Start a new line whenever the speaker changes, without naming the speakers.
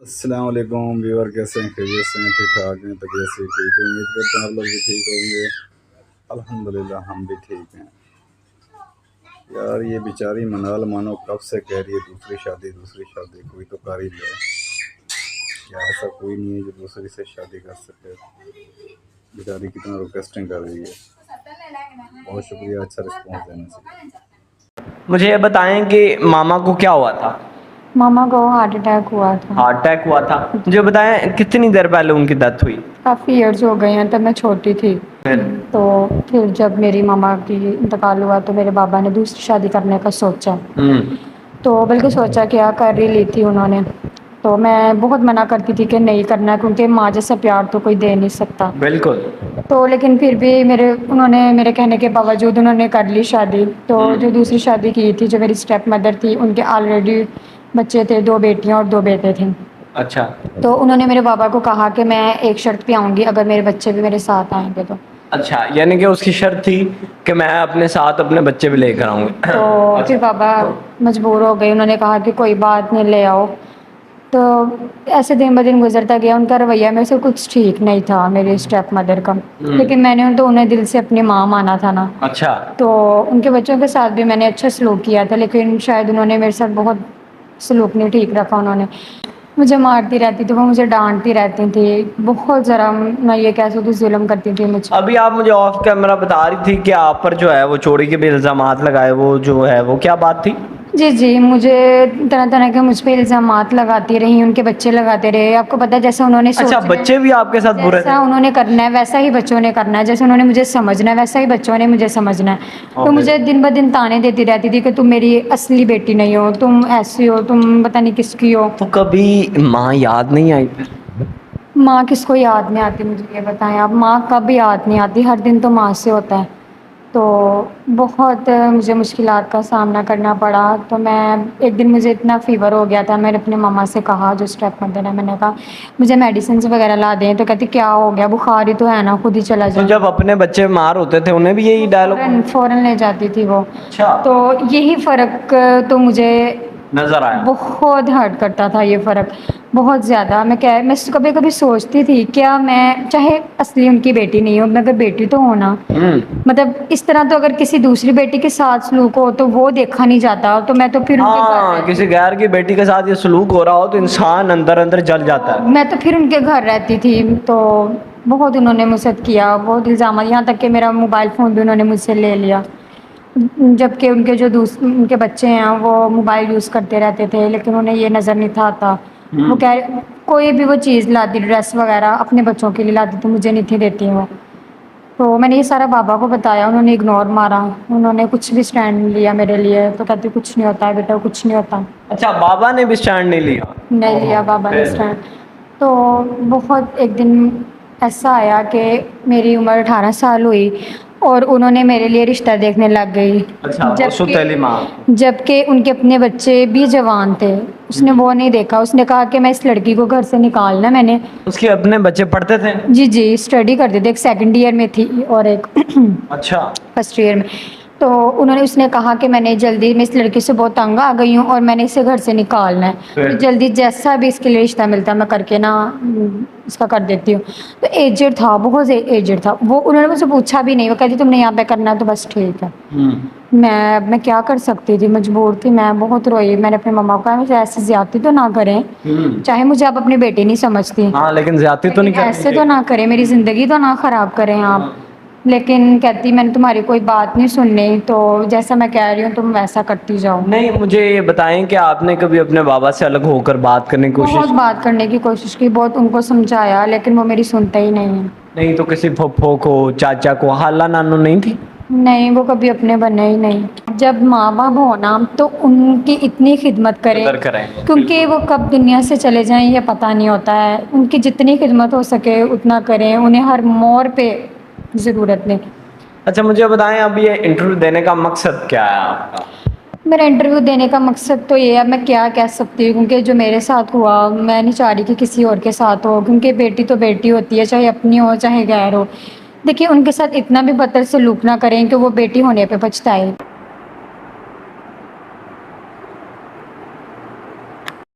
السلام علیکم ویور، کیسے ہیں؟ خیریت سے ہیں؟ ٹھیک ٹھاک ہیں؟ طبیعت سے ٹھیک ہے؟ امید کرتے ہیں آپ لوگ بھی ٹھیک ہوں گے۔ الحمدللہ ہم بھی ٹھیک ہیں۔ یار یہ بیچاری منال مانو کب سے کہہ رہی ہے دوسری شادی دوسری شادی، کوئی تو کر ہی لے۔ کیا ایسا کوئی نہیں ہے جو دوسری سے شادی کر سکے؟ بیچاری کتنا ریکویسٹنگ کر رہی ہے۔ بہت شکریہ اچھا رسپانس دینے سے۔
مجھے یہ بتائیں کہ ماما کو کیا ہوا تھا؟
ماما کو ہارٹ اٹیک ہوا تھا۔
ہارٹ اٹیک ہوا تھا؟ مجھے بتائیں کتنی دیر پہلے ان کی ڈیتھ ہوئی؟
کافی ایئرز ہو گئے ہیں، تب میں چھوٹی تھی۔ تو پھر جب میری ماما کی انتقال ہوا تو میرے بابا نے دوسری شادی کرنے کا سوچا، تو بلکہ سوچا کیا کر ہی لی تھی انہوں نے۔ تو میں بہت منع کرتی تھی کہ نہیں کرنا، کیونکہ ماں جیسا پیار تو کوئی دے نہیں سکتا۔
بالکل۔
تو لیکن پھر بھی انہوں نے میرے کہنے کے باوجود انہوں نے کر لی شادی۔ تو جو دوسری شادی کی تھی، جو میری اسٹیپ مدر تھی، ان کے آلریڈی بچے تھے، 2 بیٹیاں اور 2 بیٹے تھے۔
اچھا۔
تو انہوں نے میرے بابا کو کہا کہ میں ایک شرط پہ آؤں گی، اگر میرے بچے بھی میرے ساتھ آئیں گے تو۔
اچھا، یعنی کہ اس کی شرط تھی کہ میں اپنے ساتھ اپنے بچے بھی لے کر آؤں گا۔
تو پھر بابا مجبور ہو گئے، انہوں نے کہا کہ کوئی بات نہیں، لے آؤ۔ تو ایسے دن بدن گزرتا گیا، ان کا رویہ میرے سے کچھ ٹھیک نہیں تھا، میری اسٹیپ مدر کا۔ لیکن میں نے تو انہیں دل سے اپنی ماں مانا تھا نا۔
اچھا۔
تو ان کے بچوں کے ساتھ بھی میں نے اچھا سلوک کیا تھا، لیکن شاید انہوں نے میرے ساتھ بہت سلوک نہیں ٹھیک رکھا۔ انہوں نے مجھے مارتی رہتی تھی، وہ مجھے ڈانٹتی رہتی تھی، بہت ذرا میں یہ کہہ سکتی ظلم کرتی تھی مجھ۔
ابھی آپ مجھے آف کیمرہ بتا رہی تھی کہ آپ پر جو ہے وہ چوری کے بھی الزامات لگائے، وہ جو ہے وہ کیا بات تھی؟
جی، مجھے طرح طرح کے مجھ پہ الزامات لگاتی رہی، ان کے بچے لگاتے رہے۔ آپ کو پتہ ہے جیسا انہوں نے
اچھا، بچے بھی آپ کے ساتھ برے تھے؟
جیسا انہوں نے کرنا ہے ویسا ہی بچوں نے کرنا ہے، جیسے انہوں نے مجھے سمجھنا ہے ویسا ہی بچوں نے مجھے سمجھنا ہے۔ تو مجھے دن بدن تانے دیتی رہتی تھی کہ تم میری اصلی بیٹی نہیں ہو، تم ایسی ہو، تم پتہ نہیں کس کی ہو۔
تو کبھی ماں یاد نہیں آئی پھر؟
ماں کس کو یاد نہیں آتی؟ مجھے یہ بتائیں آپ، ماں کب یاد نہیں آتی؟ ہر دن تو ماں سے ہوتا ہے۔ تو بہت مجھے مشکلات کا سامنا کرنا پڑا۔ تو میں ایک دن مجھے اتنا فیور ہو گیا تھا، میں نے اپنے ماما سے کہا، جو اسٹیپ مدر ہے، میں نے کہا مجھے میڈیسنز وغیرہ لا دیں۔ تو کہتی کیا ہو گیا، بخار ہی تو ہے نا، خود ہی چلا
تو
جائے۔
جب اپنے بچے بیمار ہوتے تھے انہیں بھی یہی ڈائلاگ
فوراً لے جاتی تھی وہ۔
اچھا،
تو یہی فرق تو مجھے
نظر آیا؟
بہت ہرٹ کرتا تھا یہ فرق، بہت زیادہ۔ میں کبھی کبھی سوچتی تھی کیا میں چاہے اصلی ان کی بیٹی نہیں ہوں، میں اگر بیٹی تو ہونا، مطلب اس طرح تو اگر کسی دوسری بیٹی کے ساتھ سلوک ہو تو وہ دیکھا نہیں جاتا، تو میں تو پھر ان کے گھر
کسی غیر کی بیٹی کے ساتھ یہ سلوک ہو رہا ہو تو انسان اندر اندر جل جاتا ہے۔
میں تو پھر ان کے گھر رہتی تھی۔ تو بہت انہوں نے مجھ سے کیا، بہت الزامات، یہاں تک کہ میرا موبائل فون بھی انہوں نے مجھ سے لے لیا، جبکہ ان کے جو ان کے بچے ہیں وہ موبائل یوز کرتے رہتے تھے، لیکن انہیں یہ نظر نہیں تھا آتا۔ وہ کوئی بھی وہ چیز لاتی، ڈریس وغیرہ اپنے بچوں کے لیے لاتی تو مجھے نہیں تھی دیتی وہ۔ تو میں نے یہ سارا بابا کو بتایا، انہوں نے اگنور مارا، انہوں نے کچھ بھی سٹینڈ نہیں لیا میرے لیے۔ تو کہتی کچھ نہیں ہوتا ہے بیٹا، کچھ نہیں ہوتا۔
اچھا، بابا نے بھی سٹینڈ نہیں لیا؟
نہیں لیا بابا نے سٹینڈ۔ تو بہت ایک دن ایسا آیا کہ میری عمر 18 سال ہوئی اور انہوں نے میرے لیے رشتہ دیکھنے لگ گئی، جبکہ ان کے اپنے بچے بھی جوان تھے۔ اس نے وہ نہیں دیکھا، اس نے کہا کہ میں اس لڑکی کو گھر سے نکالنا۔ میں نے
اس کے اپنے بچے پڑھتے تھے؟
جی اسٹڈی کرتے تھے، ایک 2nd ایئر میں تھی اور ایک
اچھا
1st ایئر میں۔ تو اس نے کہا کہ میں نے جلدی، میں اس لڑکی سے بہت تنگ آ گئی ہوں اور میں نے اسے گھر سے نکالنا ہے، تو جلدی جیسا بھی اس کے لیے رشتہ ملتا ہے میں کر کے نا اس کا کر دیتی ہوں۔ تو ایجڈ تھا، بہت ایجڈ تھا وہ، انہوں نے مجھ سے پوچھا بھی نہیں، وہ کہتی تم نے یہاں پہ کرنا ہے تو بس ٹھیک ہے۔ میں کیا کر سکتی تھی، مجبور تھی، میں بہت روئی۔ میں نے اپنے ماما کو کہا مجھے ایسے زیادتی تو نہ کریں، چاہے مجھے آپ اپنی بیٹی نہیں سمجھتی،
لیکن زیادتی تو نہیں
ایسے تو نہ کریں، میری زندگی تو نہ خراب کریں آپ۔ لیکن کہتی میں نے تمہاری کوئی بات نہیں سننی، تو جیسا میں کہہ رہی ہوں تم ویسا کرتی جاؤ۔
نہیں، مجھے یہ بتائیں کہ آپ نے کبھی اپنے بابا سے الگ ہو کر بات کرنے کی
بہت بات کرنے کی کوشش کی، بہت ان کو سمجھایا، لیکن وہ میری سنتے ہی نہیں ہیں۔
نہیں تو کسی پھپھو کو، چاچا کو، خالہ نانو نہیں تھی؟
نہیں، وہ کبھی اپنے بنے ہی نہیں۔ جب ماں باپ ہونا تو ان کی اتنی خدمت کریں، کیونکہ وہ کب دنیا سے چلے جائیں یہ پتہ نہیں ہوتا ہے، ان کی جتنی خدمت ہو سکے اتنا کریں، انہیں ہر موڑ پہ ضرورت نہیں۔
اچھا مجھے بتائیں اب یہ انٹرویو دینے کا مقصد کیا ہے آپ کا؟
میرا انٹرویو دینے کا مقصد تو یہ ہے، میں کیا کہہ سکتی ہوں، کیونکہ جو میرے ساتھ ہوا میں نہیں چاہ رہی کہ کسی اور کے ساتھ ہو، کیونکہ بیٹی تو بیٹی ہوتی ہے، چاہے اپنی ہو چاہے غیر ہو۔ دیکھیے ان کے ساتھ اتنا بھی بدتر سلوک نہ کریں کہ وہ بیٹی ہونے پہ پچھتائے۔